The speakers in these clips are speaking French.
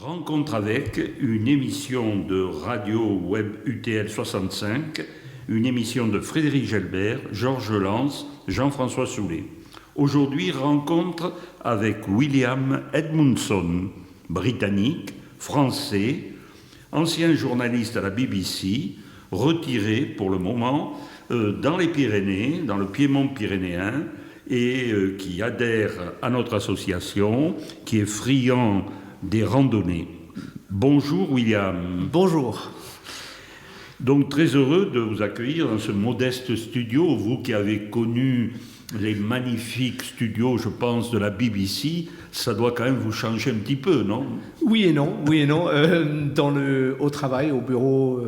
Rencontre avec, une émission de radio web UTL 65, une émission de Frédéric Gelbert, Georges Lance, Jean-François Soulet. Aujourd'hui, rencontre avec William Edmundson, britannique, français, ancien journaliste à la BBC, retiré pour le moment dans les Pyrénées, dans le Piémont pyrénéen, et qui adhère à notre association, qui est friand des randonnées. Bonjour William. Bonjour. Donc très heureux de vous accueillir dans ce modeste studio, vous qui avez connu les magnifiques studios, je pense, de la BBC, ça doit quand même vous changer un petit peu, non ? Oui et non. Au travail, au bureau,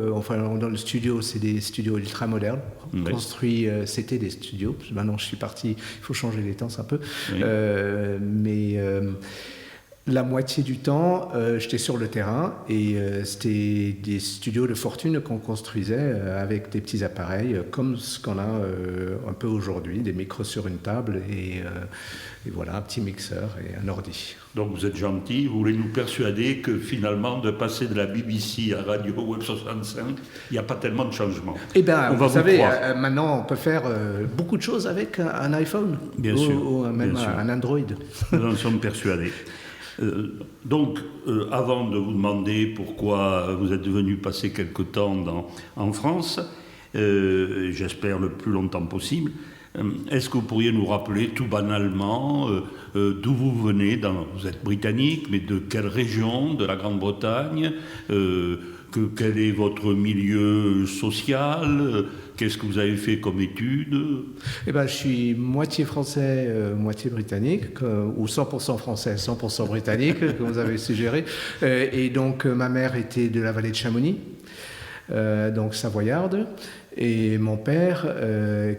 dans le studio, c'est des studios ultra-modernes. Oui. Construits, c'était des studios. Maintenant, je suis parti, il faut changer les temps un peu. Oui. La moitié du temps, j'étais sur le terrain et c'était des studios de fortune qu'on construisait avec des petits appareils comme ce qu'on a un peu aujourd'hui, des micros sur une table et voilà, un petit mixeur et un ordi. Donc vous êtes gentil, vous voulez nous persuader que finalement de passer de la BBC à Radio Web 65, il n'y a pas tellement de changements. Eh bien, vous savez, croire. maintenant on peut faire beaucoup de choses avec un iPhone Bien sûr, ou même bien sûr. un Android. Nous en sommes persuadés. Avant de vous demander pourquoi vous êtes venu passer quelque temps en France, j'espère le plus longtemps possible, est-ce que vous pourriez nous rappeler tout banalement d'où vous venez, vous êtes britannique, mais de quelle région de la Grande-Bretagne, quel est votre milieu social, qu'est-ce que vous avez fait comme études ? Eh ben, je suis moitié français, moitié britannique, ou 100% français, 100% britannique, comme vous avez suggéré. Et donc, ma mère était de la vallée de Chamonix, donc savoyarde. Et mon père,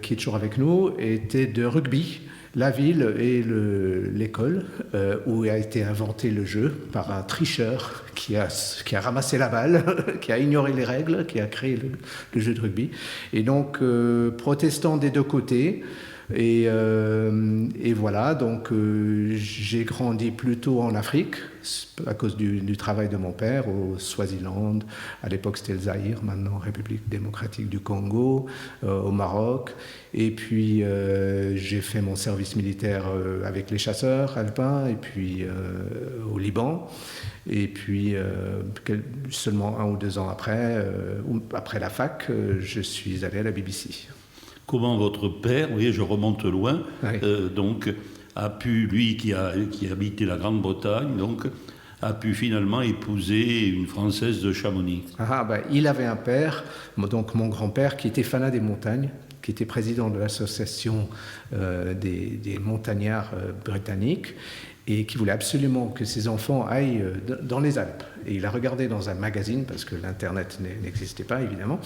qui est toujours avec nous, était de Rugby, la ville et l'école où a été inventé le jeu par un tricheur qui a ramassé la balle, qui a ignoré les règles, qui a créé le jeu de rugby. Et donc, protestant des deux côtés. Et voilà, donc j'ai grandi plutôt en Afrique à cause du travail de mon père au Swaziland, à l'époque c'était le Zaïre, maintenant République démocratique du Congo, au Maroc. Et puis j'ai fait mon service militaire avec les chasseurs alpins et puis au Liban. Et puis seulement 1 ou 2 ans après la fac, je suis allé à la BBC. Comment votre père, vous voyez, je remonte loin, Oui. A pu, lui qui habitait la Grande-Bretagne, a pu finalement épouser une Française de Chamonix. Il avait un père, donc mon grand-père, qui était fanat des montagnes, qui était président de l'association des montagnards britanniques, et qui voulait absolument que ses enfants aillent dans les Alpes. Et il a regardé dans un magazine, parce que l'Internet n'existait pas, évidemment,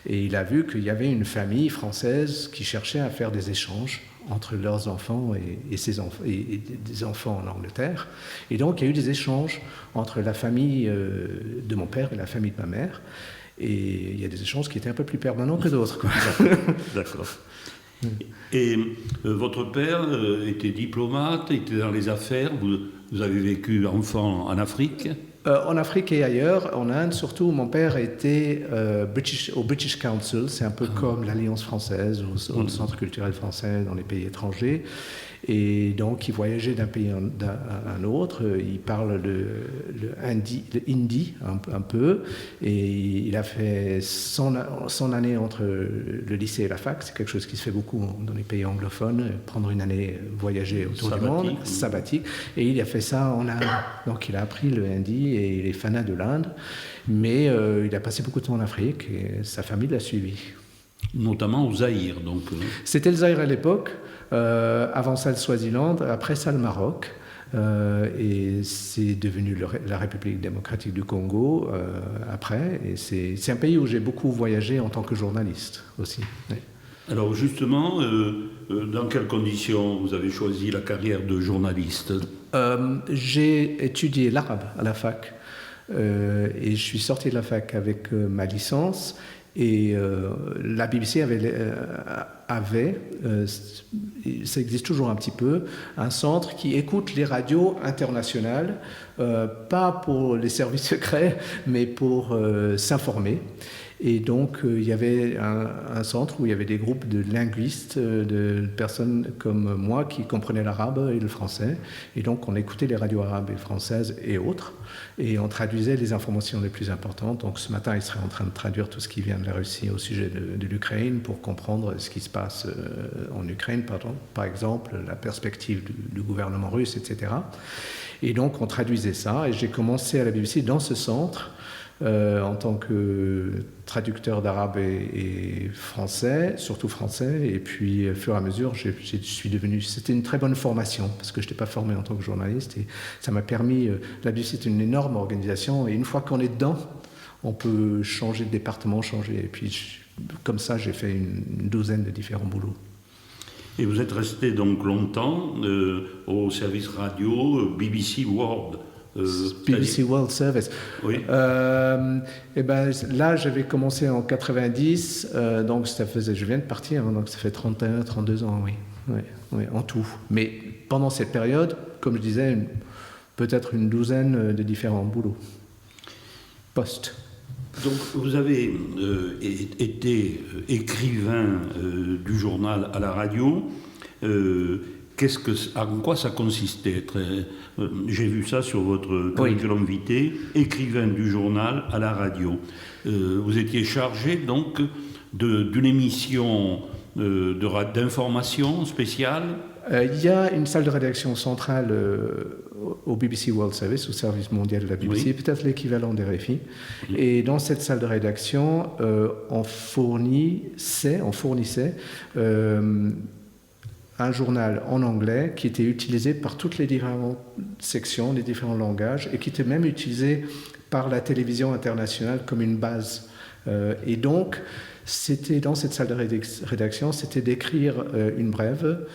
et il a vu qu'il y avait une famille française qui cherchait à faire des échanges entre leurs enfants et des enfants en Angleterre. Et donc, il y a eu des échanges entre la famille de mon père et la famille de ma mère. Et il y a des échanges qui étaient un peu plus permanents que d'autres, quoi. D'accord. Et votre père était diplomate, était dans les affaires, vous avez vécu enfant en Afrique ? En Afrique et ailleurs, en Inde surtout, mon père était au British Council, c'est un peu comme l'Alliance française ou le Centre culturel français dans les pays étrangers. Et donc, il voyageait d'un pays à un autre. Il parle le hindi un peu. Et il a fait son année entre le lycée et la fac. C'est quelque chose qui se fait beaucoup dans les pays anglophones. Prendre une année, voyager autour du monde, sabbatique. Et il a fait ça en Inde. Donc, il a appris le hindi et il est fanat de l'Inde. Mais il a passé beaucoup de temps en Afrique et sa famille l'a suivi. Notamment au Zaïre, donc. C'était le Zaïre à l'époque, avant ça le Swaziland, après ça le Maroc, et c'est devenu la République démocratique du Congo après, et c'est un pays où j'ai beaucoup voyagé en tant que journaliste aussi. Oui. Alors justement, dans quelles conditions vous avez choisi la carrière de journaliste ? J'ai étudié l'arabe à la fac. Et je suis sorti de la fac avec ma licence Et la BBC ça existe toujours un petit peu, un centre qui écoute les radios internationales, pas pour les services secrets, mais pour s'informer. Et donc, il y avait un centre où il y avait des groupes de linguistes, de personnes comme moi qui comprenaient l'arabe et le français. Et donc, on écoutait les radios arabes et françaises et autres. Et on traduisait les informations les plus importantes. Donc, ce matin, il serait en train de traduire tout ce qui vient de la Russie au sujet de l'Ukraine pour comprendre ce qui se passe en Ukraine, par exemple, la perspective du gouvernement russe, etc. Et donc, on traduisait ça. Et j'ai commencé à la BBC dans ce centre. En tant que traducteur d'arabe et français, surtout français, et puis au fur et à mesure, c'était une très bonne formation, parce que je n'étais pas formé en tant que journaliste, et ça m'a permis, la BBC est une énorme organisation, et une fois qu'on est dedans, on peut changer de département, et puis comme ça, j'ai fait une douzaine de différents boulots. Et vous êtes resté donc longtemps au service radio BBC World. BBC World Service. Oui. Et ben, là, j'avais commencé en 90, donc je viens de partir, donc ça fait 31, 32 ans, oui, en tout. Mais pendant cette période, comme je disais, peut-être une douzaine de différents boulots. Postes. Donc, vous avez été écrivain du journal à la radio. En quoi ça consistait? J'ai vu ça sur votre curriculum vitae, écrivain du journal à la radio. Vous étiez chargé donc d'une émission d'information spéciale? Il y a une salle de rédaction centrale au BBC World Service, au service mondial de la BBC, peut-être l'équivalent des RFI. Et dans cette salle de rédaction, on fournissait un journal en anglais qui était utilisé par toutes les différentes sections, les différents langages, et qui était même utilisé par la télévision internationale comme une base. Et donc, c'était dans cette salle de rédaction, c'était d'écrire une brève.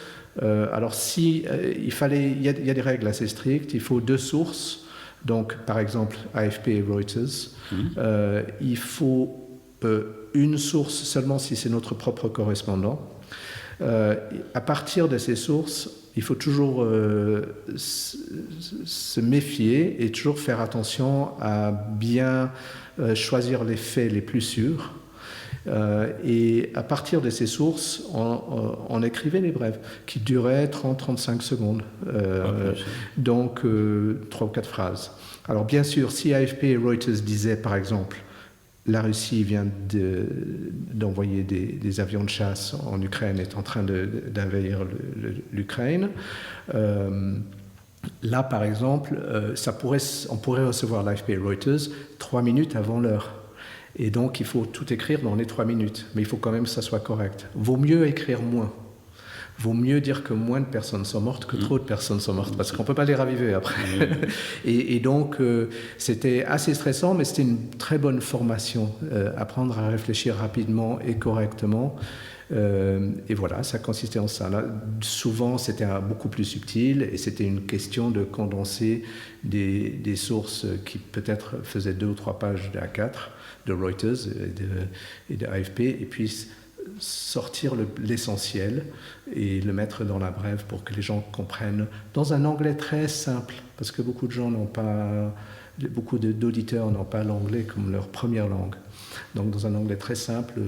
Alors, il y a des règles assez strictes. Il faut 2 sources, donc par exemple AFP et Reuters. Il faut une source seulement si c'est notre propre correspondant. À partir de ces sources, il faut toujours se méfier et toujours faire attention à bien choisir les faits les plus sûrs. Et à partir de ces sources, on écrivait les brèves qui duraient 30-35 secondes, donc 3 ou 4 phrases. Alors bien sûr, si AFP et Reuters disaient par exemple la Russie vient d'envoyer des avions de chasse en Ukraine, est en train d'envahir l'Ukraine. Là, par exemple, on pourrait recevoir l'AFP et Reuters 3 minutes avant l'heure. Et donc, il faut tout écrire dans les 3 minutes. Mais il faut quand même que ça soit correct. Vaut mieux écrire moins. Vaut mieux dire que moins de personnes sont mortes que trop de personnes sont mortes, parce qu'on ne peut pas les raviver après. Et donc, c'était assez stressant, mais c'était une très bonne formation. Apprendre à réfléchir rapidement et correctement. Et voilà, ça consistait en ça. Là, souvent, c'était beaucoup plus subtil, et c'était une question de condenser des sources qui peut-être faisaient 2 ou 3 pages de A4, de Reuters et de AFP, et puis sortir l'essentiel et le mettre dans la brève pour que les gens comprennent dans un anglais très simple, parce que beaucoup d'auditeurs n'ont pas l'anglais comme leur première langue. Donc dans un anglais très simple,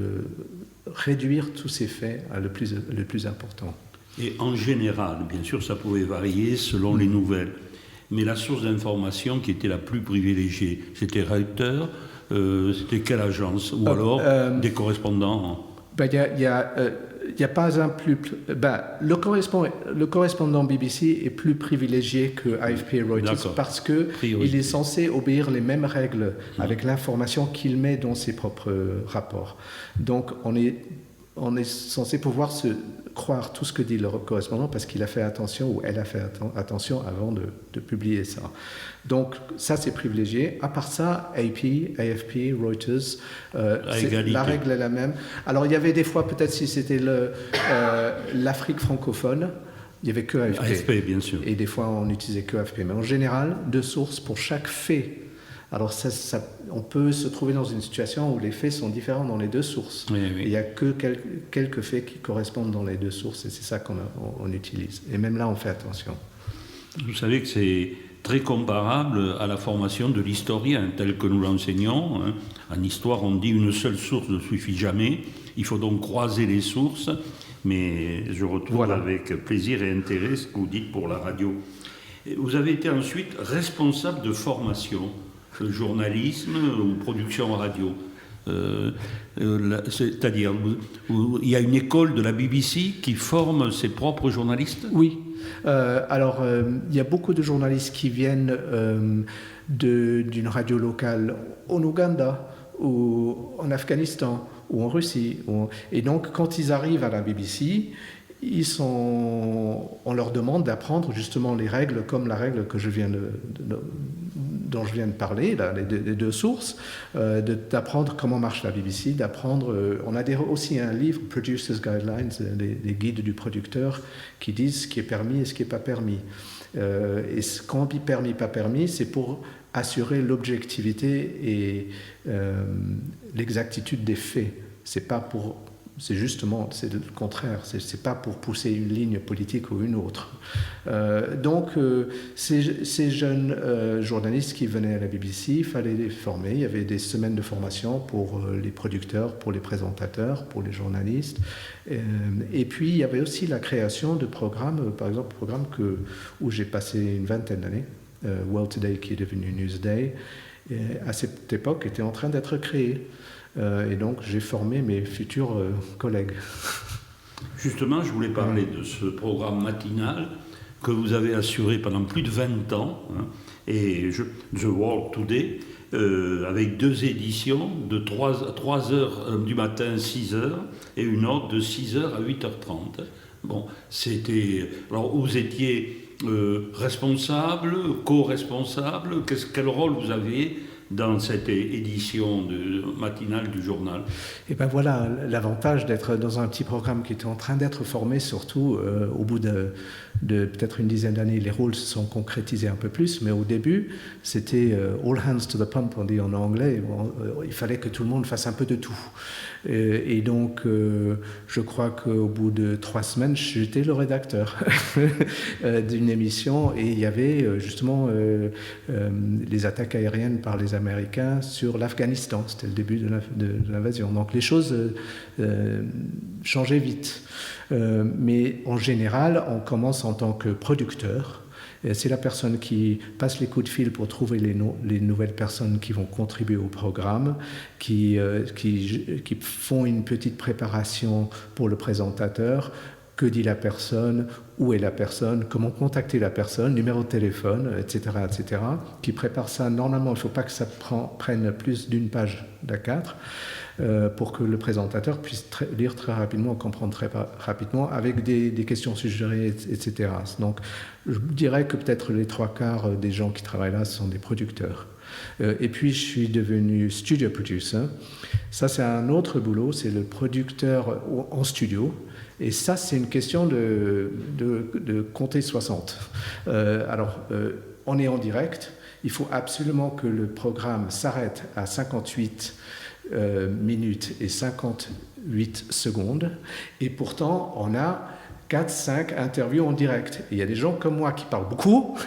réduire tous ces faits à le plus important. Et en général, bien sûr, ça pouvait varier selon les nouvelles, mais la source d'information qui était la plus privilégiée, c'était Reuters, c'était quelle agence? Ou alors des correspondants? Il n'y a pas un plus... le correspondant BBC est plus privilégié que AFP et Reuters parce qu'il est censé obéir les mêmes règles avec l'information qu'il met dans ses propres rapports. Donc, on est censé pouvoir croire tout ce que dit le correspondant parce qu'il a fait attention ou elle a fait attention avant de publier ça. Donc ça c'est privilégié. À part ça, AFP, Reuters, la règle est la même. Alors il y avait des fois, peut-être si c'était l'Afrique francophone, il n'y avait que AFP. AFP, bien sûr. Et des fois on n'utilisait que AFP. Mais en général, 2 sources pour chaque fait Alors on peut se trouver dans une situation où les faits sont différents dans les deux sources. Oui. Il n'y a que quelques faits qui correspondent dans les deux sources et c'est ça qu'on utilise. Et même là, on fait attention. Vous savez que c'est très comparable à la formation de l'historien tel que nous l'enseignons. En histoire, on dit une seule source ne suffit jamais. Il faut donc croiser les sources. Mais je retrouve avec plaisir et intérêt ce que vous dites pour la radio. Vous avez été ensuite responsable de formation, journalisme ou production radio. C'est-à-dire, il y a une école de la BBC qui forme ses propres journalistes ? Oui. Il y a beaucoup de journalistes qui viennent d'une radio locale en Ouganda ou en Afghanistan ou en Russie. Et donc, quand ils arrivent à la BBC, on leur demande d'apprendre justement les règles comme la règle dont je viens de parler, là, les deux sources, d'apprendre comment marche la BBC, on a aussi un livre, Producers Guidelines, les guides du producteur, qui disent ce qui est permis et ce qui n'est pas permis. Et quand on dit permis, pas permis, c'est pour assurer l'objectivité et l'exactitude des faits. C'est le contraire. C'est pas pour pousser une ligne politique ou une autre. Ces jeunes journalistes qui venaient à la BBC, il fallait les former. Il y avait des semaines de formation pour les producteurs, pour les présentateurs, pour les journalistes. Et puis, il y avait aussi la création de programmes, par exemple, où j'ai passé une vingtaine d'années. World Today, qui est devenu Newsday, à cette époque, était en train d'être créé. Et donc, j'ai formé mes futurs collègues. Justement, je voulais parler de ce programme matinal que vous avez assuré pendant plus de 20 ans, et The World Today, avec 2 éditions de 3 heures du matin, 6 heures, et une autre de 6 heures à 8h30. Bon, alors, vous étiez responsable, co-responsable, quel rôle vous aviez dans cette édition matinale du journal? Et ben voilà, l'avantage d'être dans un petit programme qui était en train d'être formé, surtout au bout de peut-être une dizaine d'années, les rôles se sont concrétisés un peu plus, mais au début, c'était all hands to the pump, on dit en anglais. Il fallait que tout le monde fasse un peu de tout. Et donc, je crois qu'au bout de 3 semaines, j'étais le rédacteur d'une émission et il y avait justement les attaques aériennes par les Américains sur l'Afghanistan. C'était le début de l'invasion. Donc, les choses changeaient vite. Mais en général, on commence en tant que producteur. C'est la personne qui passe les coups de fil pour trouver les nouvelles personnes qui vont contribuer au programme, qui font une petite préparation pour le présentateur. Que dit la personne, où est la personne, comment contacter la personne, numéro de téléphone, etc., etc., qui prépare ça. Normalement, il ne faut pas que ça prenne plus d'une page d'A4 pour que le présentateur puisse lire très rapidement, comprendre très rapidement, avec des questions suggérées, etc. Donc, je dirais que peut-être les 3/4 des gens qui travaillent là sont des producteurs. Et puis, je suis devenu studio producer. Ça, c'est un autre boulot, c'est le producteur en studio. Et ça, c'est une question de compter 60. On est en direct. Il faut absolument que le programme s'arrête à 58 minutes et 58 secondes. Et pourtant, on a 4-5 interviews en direct. Et il y a des gens comme moi qui parlent beaucoup,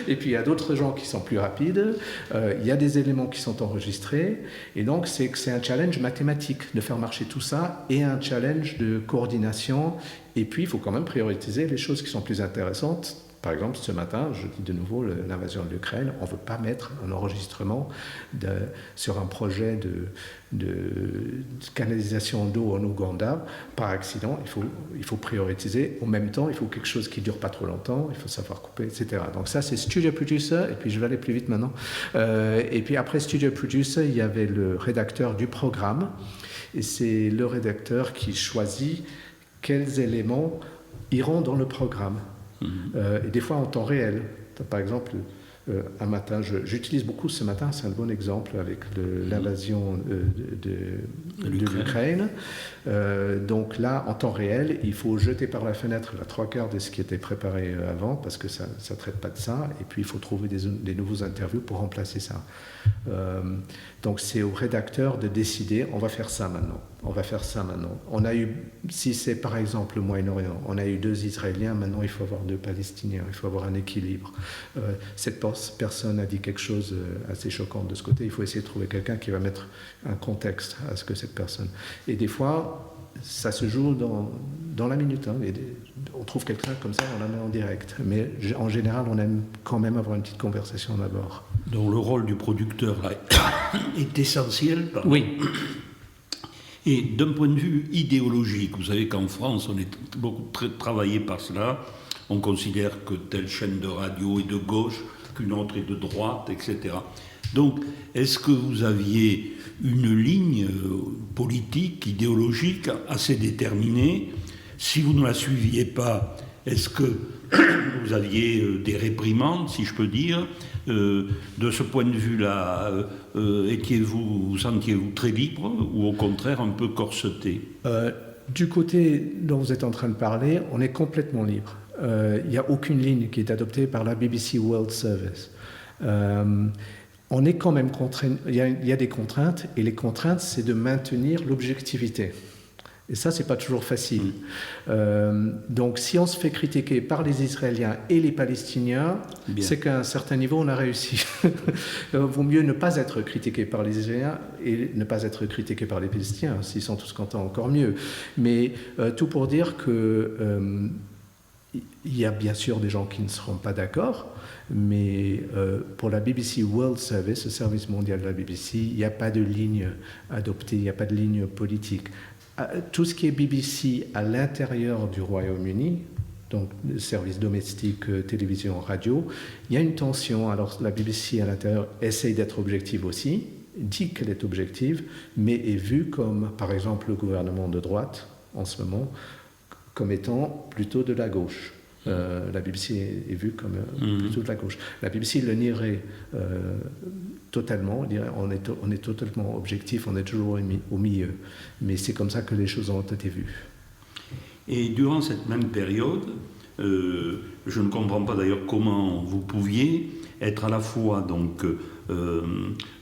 et puis il y a d'autres gens qui sont plus rapides, il y a des éléments qui sont enregistrés, et donc c'est un challenge mathématique de faire marcher tout ça, et un challenge de coordination, et puis il faut quand même prioriser les choses qui sont plus intéressantes. Par exemple, ce matin, je dis de nouveau l'invasion de l'Ukraine, on ne veut pas mettre un enregistrement sur un projet de canalisation d'eau en Ouganda par accident. Il faut prioriser. En même temps, il faut quelque chose qui ne dure pas trop longtemps, il faut savoir couper, etc. Donc ça, c'est Studio Producer, et puis je vais aller plus vite maintenant. Et puis après Studio Producer, il y avait le rédacteur du programme, et c'est le rédacteur qui choisit quels éléments iront dans le programme. Et des fois en temps réel. Par exemple, un matin, j'utilise beaucoup ce matin, c'est un bon exemple avec l'invasion de l'Ukraine. Donc là, en temps réel, il faut jeter par la fenêtre la 3/4 de ce qui était préparé avant, parce que ça ne traite pas de ça, et puis il faut trouver des nouveaux interviews pour remplacer ça. Donc c'est au rédacteur de décider, on va faire ça maintenant. On a eu, si c'est par exemple le Moyen-Orient, on a eu 2 Israéliens, maintenant il faut avoir 2 Palestiniens, il faut avoir un équilibre. Cette personne a dit quelque chose assez choquant de ce côté, il faut essayer de trouver quelqu'un qui va mettre un contexte à ce que cette personne. Et des fois, ça se joue dans la minute. Hein. On trouve quelqu'un comme ça, on la met en direct. Mais en général, on aime quand même avoir une petite conversation d'abord. Donc le rôle du producteur là, est essentiel. Pardon. Oui. Et d'un point de vue idéologique, vous savez qu'en France, on est beaucoup travaillé par cela. On considère que telle chaîne de radio est de gauche, qu'une autre est de droite, etc. Donc, est-ce que vous aviez une ligne politique, idéologique assez déterminée? Si vous ne la suiviez pas, est-ce que vous aviez des réprimandes, si je peux dire? De ce point de vue-là, vous sentiez-vous très libre ou au contraire un peu corseté? Du côté dont vous êtes en train de parler, on est complètement libre. Il n'y a aucune ligne qui est adoptée par la BBC World Service. On est quand même contraint, il y a des contraintes, et les contraintes, c'est de maintenir l'objectivité. Et ça, c'est pas toujours facile. Donc, si on se fait critiquer par les Israéliens et les Palestiniens, c'est qu'à un certain niveau, on a réussi. Vaut mieux ne pas être critiqué par les Israéliens et ne pas être critiqué par les Palestiniens. S'ils sont tous contents, encore mieux. Mais tout pour dire que il y a bien sûr des gens qui ne seront pas d'accord, mais pour la BBC World Service, le service mondial de la BBC, il n'y a pas de ligne adoptée, il n'y a pas de ligne politique. Tout ce qui est BBC à l'intérieur du Royaume-Uni, donc services domestiques, télévision, radio, il y a une tension. Alors la BBC à l'intérieur essaye d'être objective aussi, dit qu'elle est objective, mais est vue comme, par exemple, le gouvernement de droite, en ce moment, comme étant plutôt de la gauche. La BBC est vue comme plutôt de la gauche. La BBC le nierait totalement, on dirait on est totalement objectif, on est toujours au milieu. Mais c'est comme ça que les choses ont été vues. Et durant cette même période, je ne comprends pas d'ailleurs comment vous pouviez être à la fois donc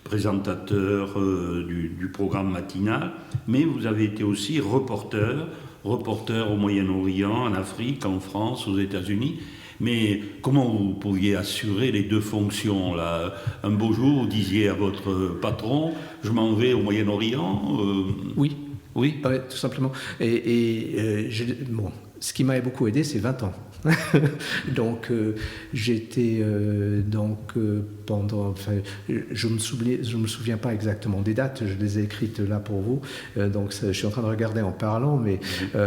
présentateur du programme matinal, mais vous avez été aussi reporter au Moyen-Orient, en Afrique, en France, aux États-Unis. Mais comment vous pouviez assurer les 2 fonctions là? Un beau jour, vous disiez à votre patron, je m'en vais au Moyen-Orient. Oui. Oui, tout simplement. Bon, ce qui m'a beaucoup aidé, c'est 20 ans. Donc, j'étais pendant. Enfin, je me souviens pas exactement des dates. Je les ai écrites là pour vous. Donc, je suis en train de regarder en parlant, mais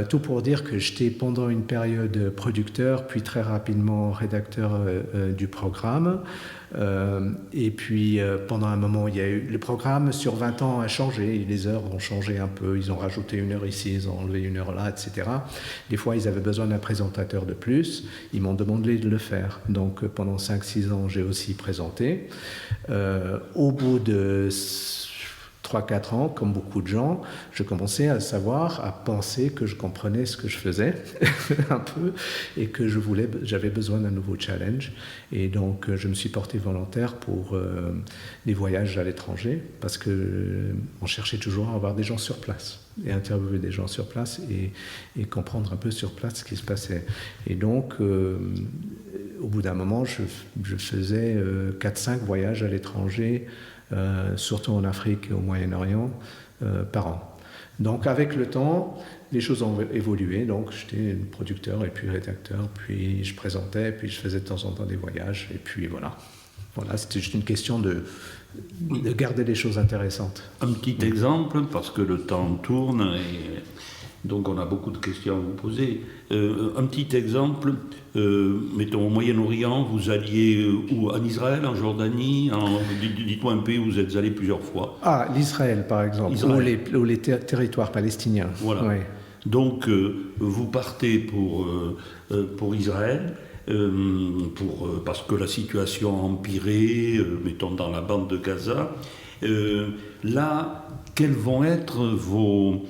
tout pour dire que j'étais pendant une période producteur, puis très rapidement rédacteur du programme. Et puis pendant un moment, il y a eu le programme sur 20 ans a changé, les heures ont changé un peu, ils ont rajouté 1 heure ici, ils ont enlevé 1 heure là, etc. Des fois, ils avaient besoin d'un présentateur de plus, ils m'ont demandé de le faire. Donc pendant 5-6 ans, j'ai aussi présenté. Au bout de 3-4 ans, comme beaucoup de gens, je commençais à savoir, à penser que je comprenais ce que je faisais un peu et que j'avais besoin d'un nouveau challenge. Et donc, je me suis porté volontaire pour des voyages à l'étranger parce qu'on cherchait toujours à avoir des gens sur place et interviewer des gens sur place et comprendre un peu sur place ce qui se passait. Et donc, au bout d'un moment, je faisais 4-5 voyages à l'étranger, surtout en Afrique et au Moyen-Orient, par an. Donc avec le temps, les choses ont évolué. Donc j'étais producteur et puis rédacteur, puis je présentais, puis je faisais de temps en temps des voyages, et puis voilà. Voilà, c'était juste une question de garder les choses intéressantes. Un petit exemple, parce que le temps tourne et donc on a beaucoup de questions à vous poser. Un petit exemple, mettons au Moyen-Orient, vous alliez où? En Israël, en Jordanie, dites-moi un pays où vous êtes allé plusieurs fois. Ah, l'Israël par exemple, ou les territoires palestiniens. Voilà. Oui. Donc vous partez pour Israël. parce que la situation a empiré, mettons dans la bande de Gaza. Là, quels vont être vos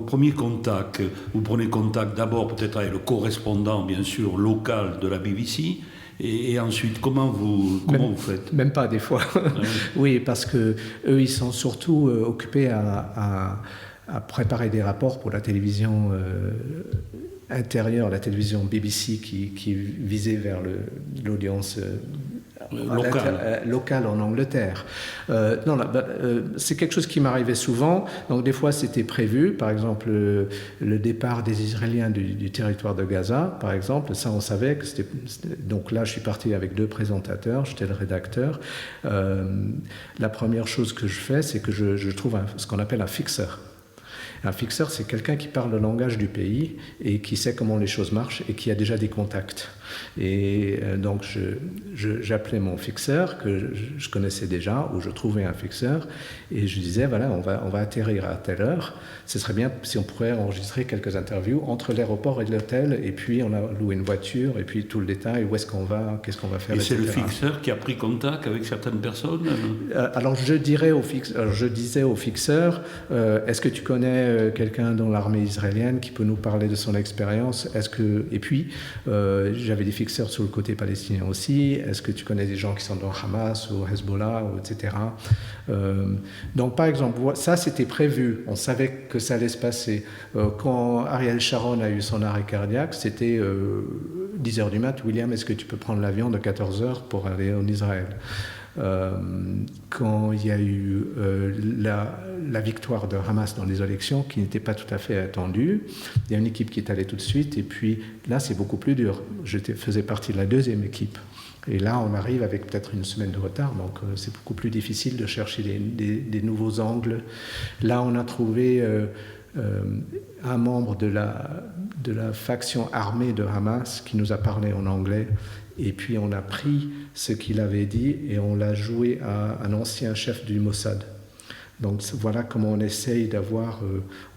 premiers contacts? Vous prenez contact d'abord peut-être avec le correspondant, bien sûr, local de la BBC, et ensuite, comment vous faites? Même pas des fois. Oui, parce que eux, ils sont surtout occupés à préparer des rapports pour la télévision intérieure, la télévision BBC qui visait vers l'audience locale en Angleterre. C'est quelque chose qui m'arrivait souvent. Donc des fois c'était prévu, par exemple le départ des Israéliens du territoire de Gaza, par exemple, ça on savait que c'était. Donc là je suis parti avec 2 présentateurs, j'étais le rédacteur. La première chose que je fais, c'est que je trouve ce qu'on appelle un fixeur. Un fixeur, c'est quelqu'un qui parle le langage du pays et qui sait comment les choses marchent et qui a déjà des contacts. Et donc, j'appelais mon fixeur, que je connaissais déjà, ou je trouvais un fixeur, et je disais, voilà, on va atterrir à telle heure. Ce serait bien si on pourrait enregistrer quelques interviews entre l'aéroport et l'hôtel, et puis on a loué une voiture, et puis tout le détail, où est-ce qu'on va, qu'est-ce qu'on va faire, et etc. C'est le fixeur qui a pris contact avec certaines personnes? Alors, je disais au fixeur, est-ce que tu connais quelqu'un dans l'armée israélienne qui peut nous parler de son expérience? Et puis, j'avais des fixeurs sur le côté palestinien aussi. Est-ce que tu connais des gens qui sont dans Hamas ou Hezbollah, etc. Donc, par exemple, ça, c'était prévu. On savait que ça allait se passer. Quand Ariel Sharon a eu son arrêt cardiaque, c'était 10h du mat. William, est-ce que tu peux prendre l'avion de 14h pour aller en Israël? Quand il y a eu la victoire de Hamas dans les élections, qui n'était pas tout à fait attendue, il y a une équipe qui est allée tout de suite, et puis là c'est beaucoup plus dur. Je faisais partie de la 2e équipe, et là on arrive avec peut-être une semaine de retard, donc c'est beaucoup plus difficile de chercher des nouveaux angles. Là on a trouvé un membre de la faction armée de Hamas qui nous a parlé en anglais. Et puis on a pris ce qu'il avait dit et on l'a joué à un ancien chef du Mossad. Donc voilà comment on essaye d'avoir...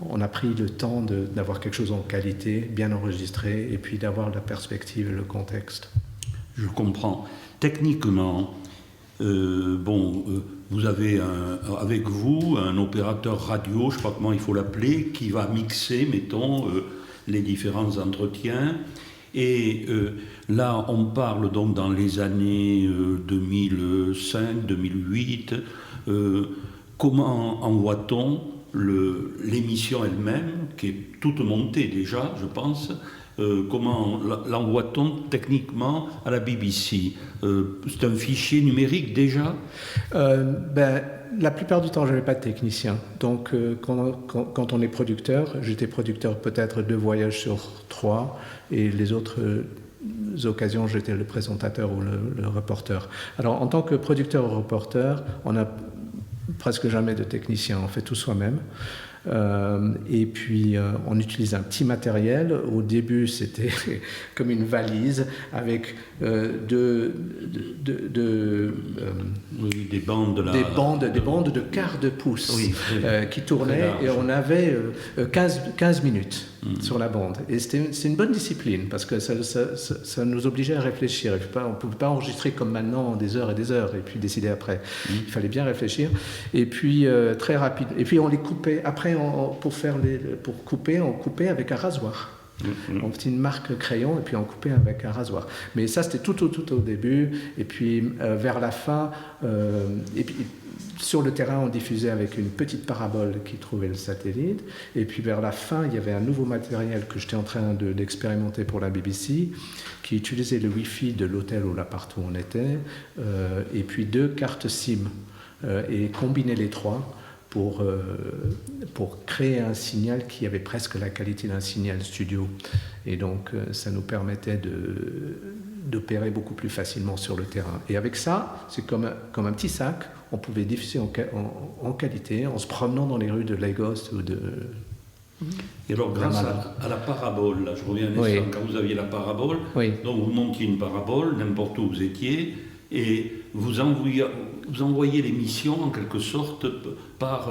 on a pris le temps d'avoir quelque chose en qualité, bien enregistré, et puis d'avoir la perspective et le contexte. Je comprends. Techniquement, vous avez avec vous un opérateur radio, je ne sais pas comment il faut l'appeler, qui va mixer, mettons, les différents entretiens. Et là, on parle donc dans les années 2005, 2008. Comment envoie-t-on l'émission elle-même, qui est toute montée déjà, je pense, comment l'envoie-t-on techniquement à la BBC? C'est un fichier numérique déjà? La plupart du temps, je n'avais pas de technicien. Donc, quand on est producteur, j'étais producteur peut-être 2 voyages sur 3, et les autres occasions, j'étais le présentateur ou le reporter. Alors, en tant que producteur ou reporter, on n'a presque jamais de technicien, on fait tout soi-même. Et puis on utilise un petit matériel. Au début c'était comme une valise avec des bandes de quart de pouce qui tournaient, et on avait 15 minutes sur la bande. Et c'est une bonne discipline parce que ça nous obligeait à réfléchir. On ne pouvait pas enregistrer comme maintenant des heures et puis décider après. Il fallait bien réfléchir. Et puis très rapide. Et puis on les coupait. Après, pour couper, on coupait avec un rasoir. On faisait une marque crayon et puis on coupait avec un rasoir. Mais ça, c'était tout au début. Et puis vers la fin, et puis sur le terrain, on diffusait avec une petite parabole qui trouvait le satellite. Et puis vers la fin, il y avait un nouveau matériel que j'étais en train d'expérimenter pour la BBC, qui utilisait le Wi-Fi de l'hôtel ou l'appart où on était, et puis 2 cartes SIM, et combiner les 3 pour créer un signal qui avait presque la qualité d'un signal studio. Et donc, ça nous permettait d'opérer beaucoup plus facilement sur le terrain. Et avec ça, c'est comme un petit sac, on pouvait diffuser en qualité, en se promenant dans les rues de Lagos ou de... Et alors, grâce à la parabole, là, je reviens un instant, quand vous aviez la parabole, donc vous montiez une parabole, n'importe où vous étiez, et vous envoyez l'émission en quelque sorte par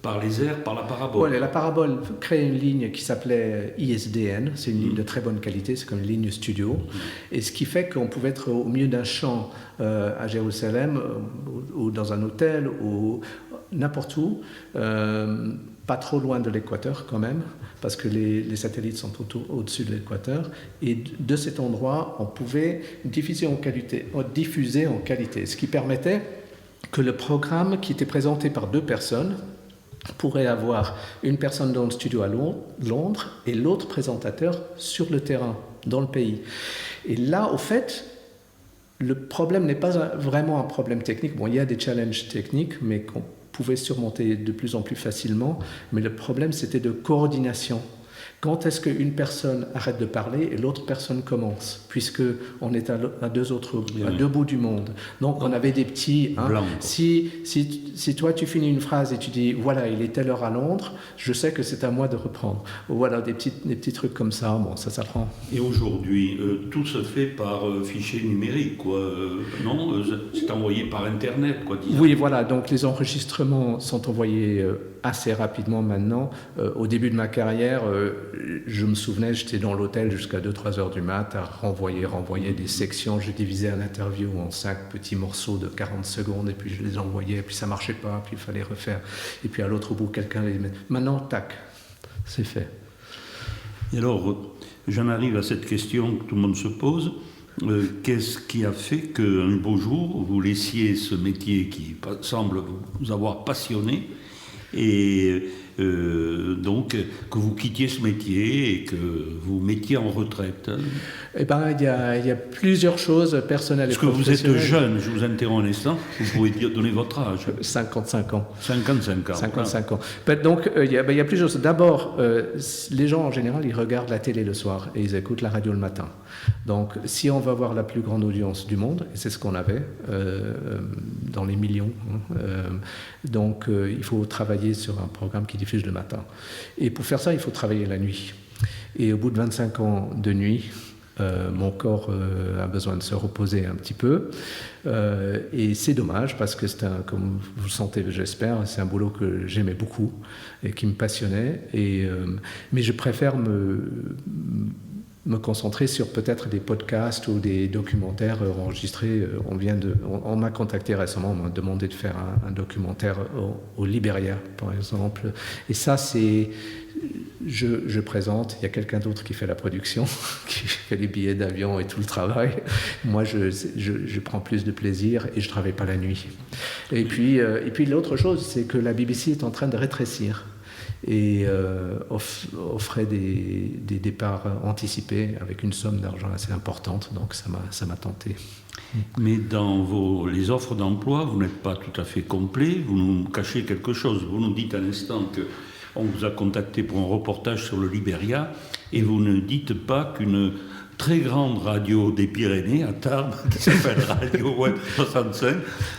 par les airs, par la parabole. Voilà, la parabole crée une ligne qui s'appelait ISDN, c'est une ligne de très bonne qualité, c'est comme une ligne studio, et ce qui fait qu'on pouvait être au milieu d'un champ à Jérusalem, ou dans un hôtel, ou n'importe où, pas trop loin de l'équateur quand même, parce que les satellites sont au-dessus de l'équateur, et de cet endroit, on pouvait diffuser en qualité, ce qui permettait que le programme qui était présenté par deux personnes pourrait avoir une personne dans le studio à Londres et l'autre présentateur sur le terrain, dans le pays. Et là, au fait, le problème n'est pas vraiment un problème technique. Bon, il y a des challenges techniques, mais qu'on pouvait surmonter de plus en plus facilement. Mais le problème, c'était de coordination. Quand est-ce qu'une personne arrête de parler et l'autre personne commence, puisqu'on est à deux bouts du monde. Donc on avait des petits... Hein, si toi tu finis une phrase et tu dis « voilà, il est telle heure à Londres », je sais que c'est à moi de reprendre. Voilà, des petits trucs comme ça, bon, ça s'apprend. Et aujourd'hui, tout se fait par fichier numérique, quoi. Non, c'est envoyé par Internet, quoi, disons. Oui, voilà, donc les enregistrements sont envoyés assez rapidement maintenant. Au début de ma carrière, je me souvenais, j'étais dans l'hôtel jusqu'à 2-3 heures du mat' à renvoyer des sections. Je divisais un interview en 5 petits morceaux de 40 secondes et puis je les envoyais, puis ça marchait pas, puis il fallait refaire. Et puis à l'autre bout, quelqu'un les met. Maintenant, tac, c'est fait. Et alors, j'en arrive à cette question que tout le monde se pose. Qu'est-ce qui a fait qu'un beau jour, vous laissiez ce métier qui semble vous avoir passionné et donc que vous quittiez ce métier et que vous mettiez en retraite? Eh ben, il y a plusieurs choses personnelles et professionnelles. Parce que vous êtes jeune, je vous interromps un instant, vous pouvez donner votre âge. 55 ans. 55 ans. 55 ans. Donc, il y a plusieurs choses. D'abord, les gens en général, ils regardent la télé le soir et ils écoutent la radio le matin. Donc, si on veut avoir la plus grande audience du monde, et c'est ce qu'on avait, dans les millions, donc il faut travailler sur un programme qui diffuse le matin. Et pour faire ça, il faut travailler la nuit. Et au bout de 25 ans de nuit, mon corps a besoin de se reposer un petit peu. Et c'est dommage parce que comme vous le sentez, j'espère, c'est un boulot que j'aimais beaucoup et qui me passionnait. Mais je préfère me concentrer sur peut-être des podcasts ou des documentaires enregistrés. On m'a contacté récemment, on m'a demandé de faire un documentaire au Libéria, par exemple. Et ça, je présente, il y a quelqu'un d'autre qui fait la production, qui fait les billets d'avion et tout le travail. Moi, je prends plus de plaisir et je ne travaille pas la nuit. Et puis l'autre chose, c'est que la BBC est en train de rétrécir et offrait des départs anticipés avec une somme d'argent assez importante, donc ça m'a tenté. Mais dans les offres d'emploi, vous n'êtes pas tout à fait complet, vous nous cachez quelque chose. Vous nous dites à l'instant qu'on vous a contacté pour un reportage sur le Libéria et vous ne dites pas qu'une très grande radio des Pyrénées, à Tarbes, qui s'appelle Radio Web 65,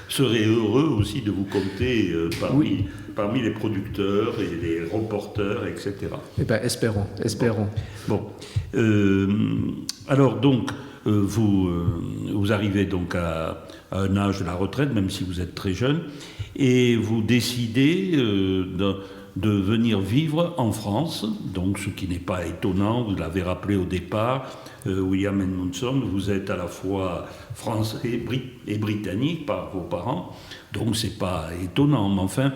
serait heureux aussi de vous compter parmi les producteurs et les reporters, etc. Eh bien, espérons. Bon. Alors donc, vous arrivez donc à un âge de la retraite, même si vous êtes très jeune, et vous décidez de venir vivre en France, donc ce qui n'est pas étonnant, vous l'avez rappelé au départ, William Edmondson, vous êtes à la fois français et britannique par vos parents, donc c'est pas étonnant, mais enfin,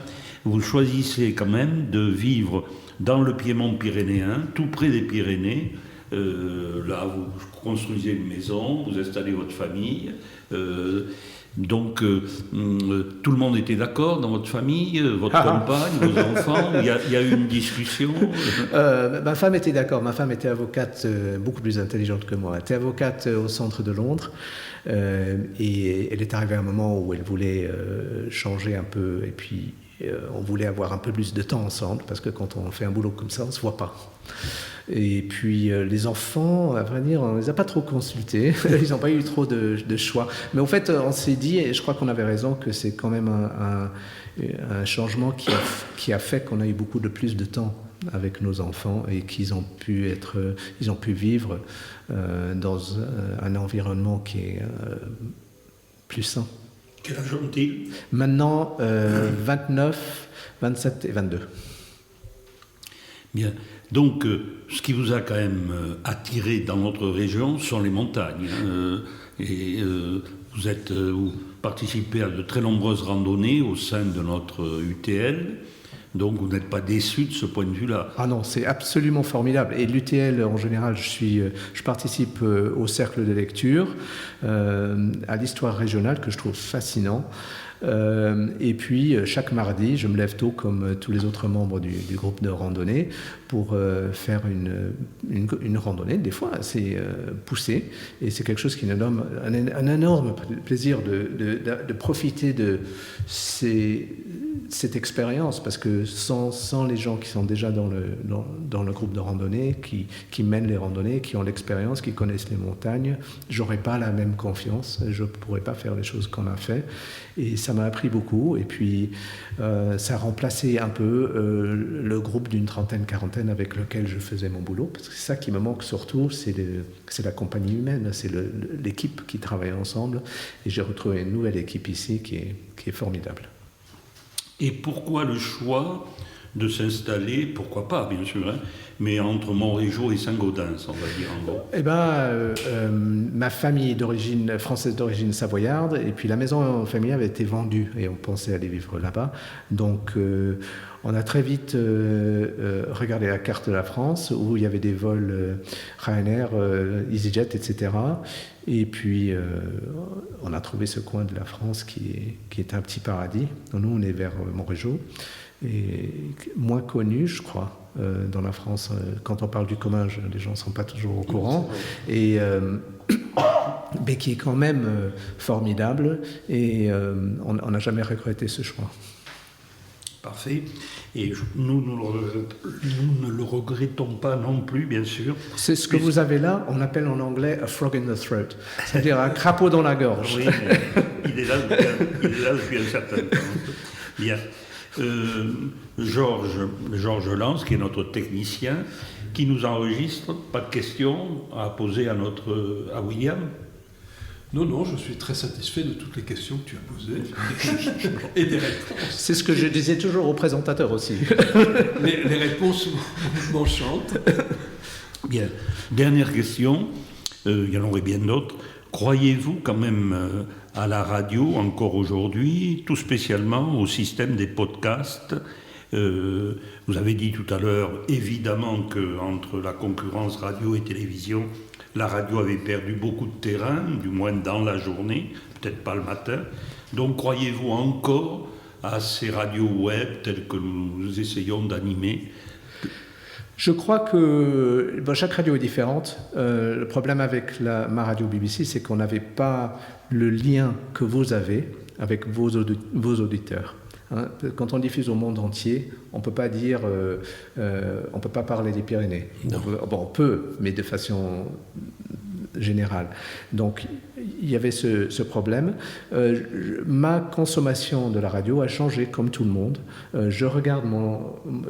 vous choisissez quand même de vivre dans le Piémont pyrénéen, tout près des Pyrénées. Là, vous construisez une maison, vous installez votre famille. Donc, tout le monde était d'accord dans votre famille, votre compagne, vos enfants. Il y a eu une discussion. Ma femme était d'accord. Ma femme était avocate, beaucoup plus intelligente que moi. Elle était avocate au centre de Londres. Et elle est arrivée à un moment où elle voulait changer un peu. Et puis, on voulait avoir un peu plus de temps ensemble, parce que quand on fait un boulot comme ça, on ne se voit pas. Et puis les enfants, à vrai dire, on ne les a pas trop consultés, ils n'ont pas eu trop de choix. Mais en fait, on s'est dit, et je crois qu'on avait raison, que c'est quand même un changement qui a fait qu'on a eu beaucoup de plus de temps avec nos enfants et qu'ils ont pu vivre dans un environnement qui est plus sain. Quel âge ont-ils? Maintenant, 29, 27 et 22. Bien. Donc, ce qui vous a quand même attiré dans notre région sont les montagnes. Vous participez à de très nombreuses randonnées au sein de notre UTL. Donc, vous n'êtes pas déçu de ce point de vue-là? Ah non, c'est absolument formidable. Et l'UTL, en général, je participe au cercle de lecture, à l'histoire régionale, que je trouve fascinant. Et puis, chaque mardi, je me lève tôt, comme tous les autres membres du groupe de randonnée, pour faire une randonnée, des fois assez poussée. Et c'est quelque chose qui nous donne un énorme plaisir de profiter de cette expérience, parce que sans les gens qui sont déjà dans le groupe de randonnée, qui mènent les randonnées, qui ont l'expérience, qui connaissent les montagnes, j'aurais pas la même confiance, je pourrais pas faire les choses qu'on a fait. Et ça m'a appris beaucoup. Et puis, ça a remplacé un peu le groupe d'une trentaine, quarantaine avec lequel je faisais mon boulot. Parce que c'est ça qui me manque surtout, c'est la compagnie humaine, c'est l'équipe qui travaille ensemble. Et j'ai retrouvé une nouvelle équipe ici qui est formidable. Et pourquoi le choix de s'installer, pourquoi pas bien sûr, mais entre Montrégeau et Saint-Gaudens, on va dire en gros? Eh ben, ma famille est française d'origine savoyarde, et puis la maison familiale avait été vendue et on pensait aller vivre là-bas. Donc on a très vite regardé la carte de la France où il y avait des vols Ryanair, EasyJet, etc. Et puis on a trouvé ce coin de la France qui est un petit paradis. Nous, on est vers Montrégeau, et moins connu, je crois, dans la France. Quand on parle du Comminges, les gens ne sont pas toujours au courant. Et mais qui est quand même formidable, et on n'a jamais regretté ce choix. Parfait. Et nous ne le regrettons pas non plus, bien sûr. C'est ce que vous avez là, on appelle en anglais « a frog in the throat », c'est-à-dire un crapaud dans la gorge. Oui, mais il est là depuis un certain temps. Bien. Georges Lance, qui est notre technicien, qui nous enregistre. Pas de questions à poser à William? Non, je suis très satisfait de toutes les questions que tu as posées et des réponses. C'est ce que je disais toujours aux présentateurs aussi. Les réponses m'enchantent. Bien. Dernière question, il y en aurait bien d'autres. Croyez-vous quand même à la radio encore aujourd'hui, tout spécialement au système des podcasts? Vous avez dit tout à l'heure, évidemment, qu'entre la concurrence radio et télévision, la radio avait perdu beaucoup de terrain, du moins dans la journée, peut-être pas le matin. Donc croyez-vous encore à ces radios web telles que nous essayons d'animer? Je crois que chaque radio est différente. Le problème avec ma radio BBC, c'est qu'on n'avait pas le lien que vous avez avec vos auditeurs. Quand on diffuse au monde entier, on ne peut pas dire, on peut pas parler des Pyrénées. On peut, mais de façon générale. Donc, il y avait ce problème. Ma consommation de la radio a changé comme tout le monde. Je regarde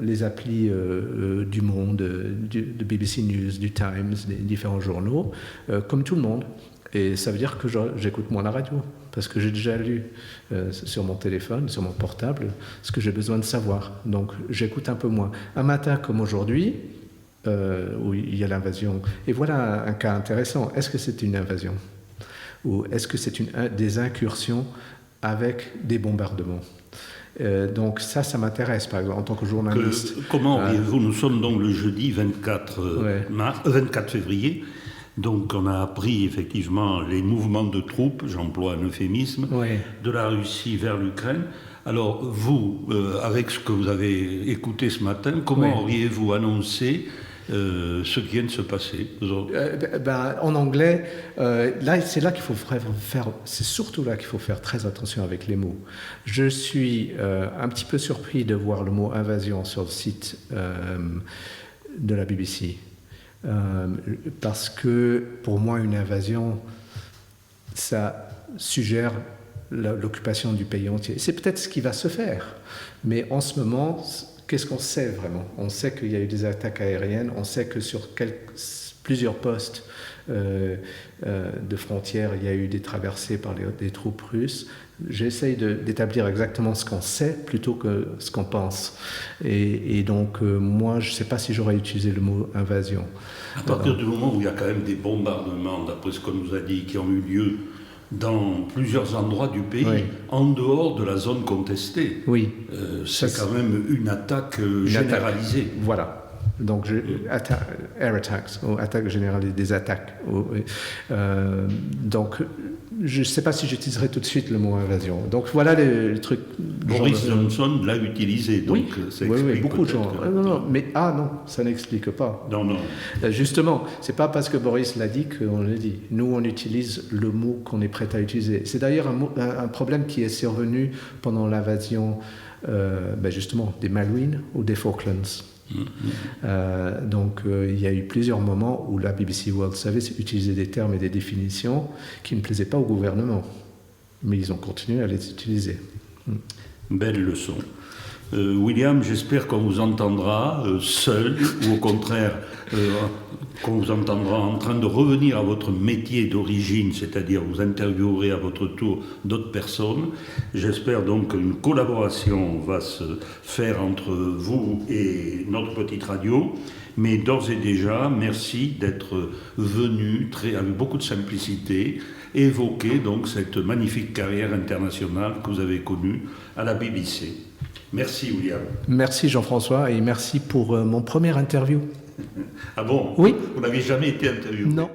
les applis du Monde, de BBC News, du Times, des différents journaux, comme tout le monde. Et ça veut dire que j'écoute moins la radio, parce que j'ai déjà lu sur mon téléphone, sur mon portable, ce que j'ai besoin de savoir. Donc j'écoute un peu moins. Un matin comme aujourd'hui, où il y a l'invasion. Et voilà un cas intéressant. Est-ce que c'est une invasion? Ou est-ce que c'est des incursions avec des bombardements? Donc ça m'intéresse, par exemple, en tant que journaliste. Comment auriez-vous? Nous sommes donc le jeudi 24 février. Donc on a appris effectivement les mouvements de troupes, j'emploie un euphémisme, de la Russie vers l'Ukraine. Alors vous, avec ce que vous avez écouté ce matin, comment auriez-vous annoncé ce qui vient de se passer? En anglais, c'est là qu'il faut faire, c'est surtout là qu'il faut faire très attention avec les mots. Je suis un petit peu surpris de voir le mot invasion sur le site de la BBC. Parce que pour moi une invasion, ça suggère l'occupation du pays entier. C'est peut-être ce qui va se faire, mais en ce moment, qu'est-ce qu'on sait vraiment? On sait qu'il y a eu des attaques aériennes, on sait que sur plusieurs postes de frontières. Il y a eu des traversées par des troupes russes. J'essaye d'établir exactement ce qu'on sait plutôt que ce qu'on pense. Et donc, moi, je ne sais pas si j'aurais utilisé le mot invasion. À partir du moment où il y a quand même des bombardements, d'après ce qu'on nous a dit, qui ont eu lieu dans plusieurs endroits du pays, oui, en dehors de la zone contestée, oui, c'est quand même une attaque généralisée. Attaque. Voilà. Donc, air attacks, ou attaque généralisée, des attaques. Donc, je ne sais pas si j'utiliserai tout de suite le mot invasion. Donc, voilà le truc. Boris Johnson l'a utilisé, donc ça explique. Oui, beaucoup de gens. Non, ça n'explique pas. Non. Justement, ce n'est pas parce que Boris l'a dit qu'on le dit. Nous, on utilise le mot qu'on est prêt à utiliser. C'est d'ailleurs un problème qui est survenu pendant l'invasion, justement, des Marines ou des Falklands. Donc il y a eu plusieurs moments où la BBC World Service utilisait des termes et des définitions qui ne plaisaient pas au gouvernement, mais ils ont continué à les utiliser. Belle leçon. William, j'espère qu'on vous entendra seul ou au contraire qu'on vous entendra en train de revenir à votre métier d'origine, c'est-à-dire vous interviewerez à votre tour d'autres personnes. J'espère donc qu'une collaboration va se faire entre vous et notre petite radio. Mais d'ores et déjà, merci d'être venu avec beaucoup de simplicité évoquer donc cette magnifique carrière internationale que vous avez connue à la BBC. Merci William. Merci Jean-François et merci pour mon première interview. Ah bon? Oui. Vous n'aviez jamais été interviewé? Non.